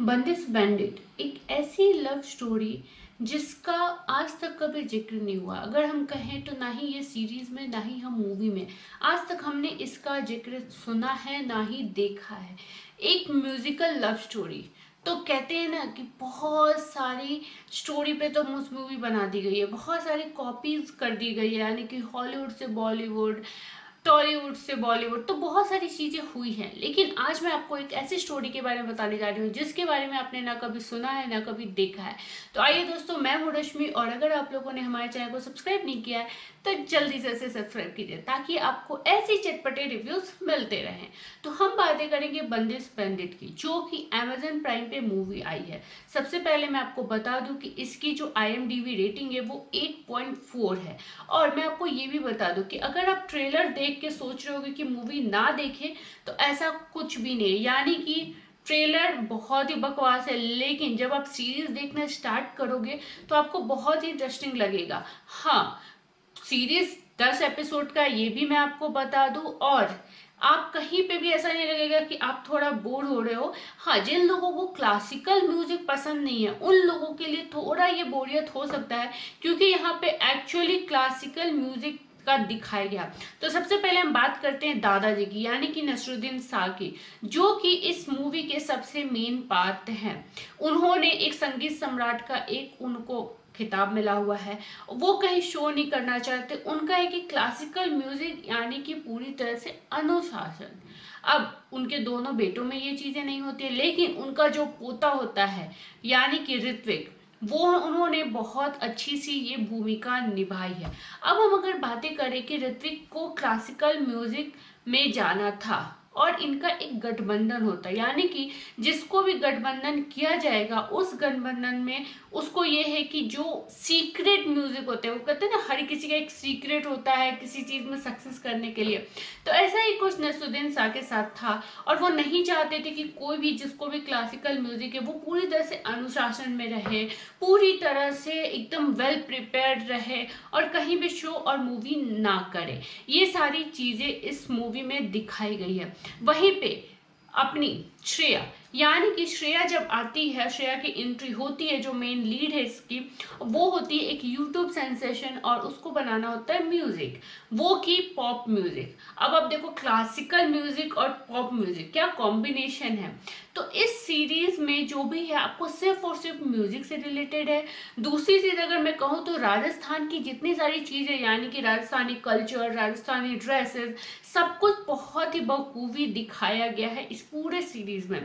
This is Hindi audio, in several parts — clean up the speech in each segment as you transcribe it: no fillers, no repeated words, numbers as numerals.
बंदिश बैंडिट एक ऐसी लव स्टोरी जिसका आज तक कभी जिक्र नहीं हुआ। अगर हम कहें तो ना ही ये सीरीज में ना ही हम मूवी में आज तक हमने इसका जिक्र सुना है ना ही देखा है। एक म्यूजिकल लव स्टोरी। तो कहते हैं ना कि बहुत सारी स्टोरी पे तो मूवी बना दी गई है, बहुत सारी कॉपीज कर दी गई है, यानी कि हॉलीवुड से बॉलीवुड, टॉलीवुड से बॉलीवुड, तो बहुत सारी चीजें हुई हैं। लेकिन आज मैं आपको एक ऐसी स्टोरी के बारे में बताने जा रही हूँ जिसके बारे में आपने ना कभी सुना है ना कभी देखा है। तो आइए दोस्तों, मैं हूँ रश्मि, और अगर आप लोगों ने हमारे चैनल को सब्सक्राइब नहीं किया है तो जल्दी से इसे सब्सक्राइब कीजिए ताकि आपको ऐसे चटपटे रिव्यूज मिलते रहें। तो हम बातें करेंगे बंदिश बैंडिट की, जो कि अमेजन प्राइम पे मूवी आई है। सबसे पहले मैं आपको बता दूं कि इसकी जो IMDb रेटिंग है वो 8.4 है। और मैं आपको ये भी बता दूं कि अगर आप ट्रेलर देख के सोच रहे होगे कि मूवी ना देखें तो ऐसा कुछ भी नहीं है, यानी कि ट्रेलर बहुत ही बकवास है, लेकिन जब आप सीरीज देखना स्टार्ट करोगे तो आपको बहुत ही इंटरेस्टिंग लगेगा। हाँ, सीरीज 10 एपिसोड का, ये भी मैं आपको बता दूं। और आप कहीं पे भी ऐसा नहीं लगेगा कि आप थोड़ा बोर हो रहे हो। हाँ, जिन लोगों को क्लासिकल म्यूजिक पसंद नहीं है उन लोगों के लिए थोड़ा ये बोरियत हो सकता है, क्योंकि यहाँ पे एक्चुअली क्लासिकल म्यूजिक का दिखाया गया। तो सबसे पहले हम बात करते हैं दादाजी की, यानी कि नसरुद्दीन शाह की, जो कि इस मूवी के सबसे मेन पात्र हैं। उन्होंने एक संगीत सम्राट का एक उनको खिताब मिला हुआ है। वो कहीं शो नहीं करना चाहते। उनका है कि क्लासिकल म्यूजिक यानी कि पूरी तरह से अनुशासन। अब उनके दोनों बेटों में ये चीजें नहीं होती है, लेकिन उनका जो पोता होता है यानी कि ऋत्विक, वो उन्होंने बहुत अच्छी सी ये भूमिका निभाई है। अब हम अगर बातें करें कि ऋत्विक को क्लासिकल म्यूजिक में जाना था और इनका एक गठबंधन होता है, यानी कि जिसको भी गठबंधन किया जाएगा उस गठबंधन में उसको ये है कि जो सीक्रेट म्यूजिक होते हैं, वो कहते हैं ना हर किसी का एक सीक्रेट होता है किसी चीज में सक्सेस करने के लिए। तो ऐसा ही कुछ नसरुद्दीन शाह के साथ था, और वो नहीं चाहते थे कि कोई भी जिसको भी क्लासिकल म्यूजिक है वो पूरी तरह से अनुशासन में रहे, पूरी तरह से एकदम वेल प्रिपेयर्ड रहे और कहीं भी शो और मूवी ना करे। ये सारी चीजें इस मूवी में दिखाई गई है। वहीं पे अपनी श्रेया, यानी कि श्रेया जब आती है, श्रेया की एंट्री होती है, जो मेन लीड है इसकी, वो होती है एक यूट्यूब सेंसेशन, और उसको बनाना होता है म्यूजिक, वो की पॉप म्यूजिक। अब आप देखो, क्लासिकल म्यूजिक और पॉप म्यूजिक क्या कॉम्बिनेशन है। तो इस सीरीज में जो भी है आपको सिर्फ और सिर्फ म्यूजिक से रिलेटेड है। दूसरी चीज अगर मैं कहूँ तो राजस्थान की जितनी सारी चीजें, यानी कि राजस्थानी कल्चर, राजस्थानी ड्रेसेस, सब कुछ बहुत ही बखूबी दिखाया गया है इस पूरे सीरीज में।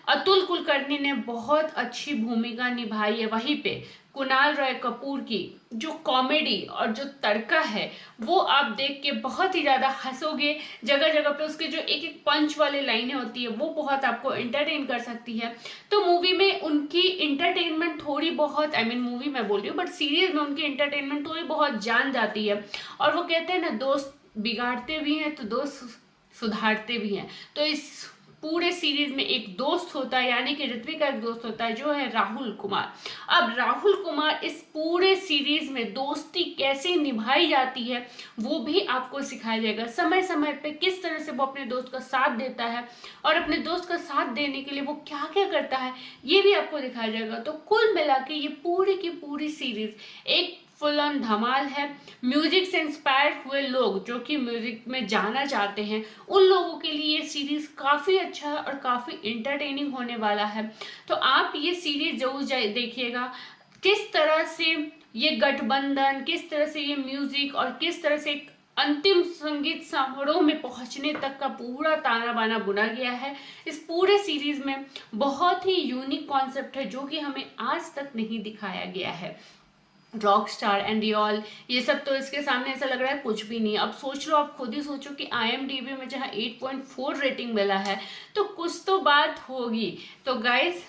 अतुल कुलकर्णी ने बहुत अच्छी भूमिका निभाई है। वहीं पे कुणाल रॉय कपूर की जो कॉमेडी और जो तड़का है वो आप देख के बहुत ही ज्यादा हंसोगे। जगह जगह पे उसके जो एक एक पंच वाले लाइनें होती है वो बहुत आपको एंटरटेन कर सकती है। तो मूवी में उनकी इंटरटेनमेंट थोड़ी बहुत, मूवी में बोल रही हूँ, बट सीरीज में उनकी इंटरटेनमेंट थोड़ी बहुत जान जाती है। और वो कहते हैं ना, दोस्त बिगाड़ते भी हैं तो दोस्त सुधारते भी हैं। तो इस पूरे सीरीज में एक दोस्त होता है, यानी कि ऋत्विक का एक दोस्त होता है जो है राहुल कुमार। अब राहुल कुमार इस पूरे सीरीज में दोस्ती कैसे निभाई जाती है वो भी आपको सिखाया जाएगा। समय समय पे किस तरह से वो अपने दोस्त का साथ देता है और अपने दोस्त का साथ देने के लिए वो क्या क्या करता है ये भी आपको दिखाया जाएगा। तो कुल मिला के ये पूरी की पूरी सीरीज एक फुल ऑन धमाल है। म्यूजिक से इंस्पायर हुए लोग जो कि म्यूजिक में जाना चाहते हैं उन लोगों के लिए ये सीरीज काफी अच्छा और काफी इंटरटेनिंग होने वाला है। तो आप ये सीरीज जरूर देखिएगा, किस तरह से ये गठबंधन, किस तरह से ये म्यूजिक और किस तरह से अंतिम संगीत समारोह में पहुंचने तक का पूरा ताना बाना बुना गया है। इस पूरे सीरीज में बहुत ही यूनिक कॉन्सेप्ट है जो कि हमें आज तक नहीं दिखाया गया है। रॉक स्टार एंड ऑल, ये सब तो इसके सामने ऐसा लग रहा है कुछ भी नहीं। अब सोच लो, आप खुद ही सोचो कि IMDb में जहाँ 8.4 रेटिंग मिला है तो कुछ तो बात होगी। तो गाइज,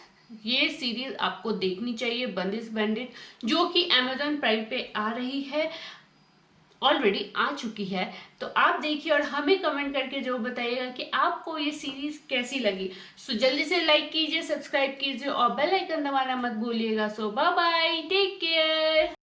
ये सीरीज आपको देखनी चाहिए, बंदिश बैंडिट, जो कि Amazon प्राइम पे आ रही है, ऑलरेडी आ चुकी है। तो आप देखिए और हमें कमेंट करके जरूर बताइएगा कि आपको ये सीरीज कैसी लगी। सो जल्दी से लाइक कीजिए, सब्सक्राइब कीजिए और बेल आइकन दबाना मत भूलिएगा। सो बाय बाय, टेक केयर।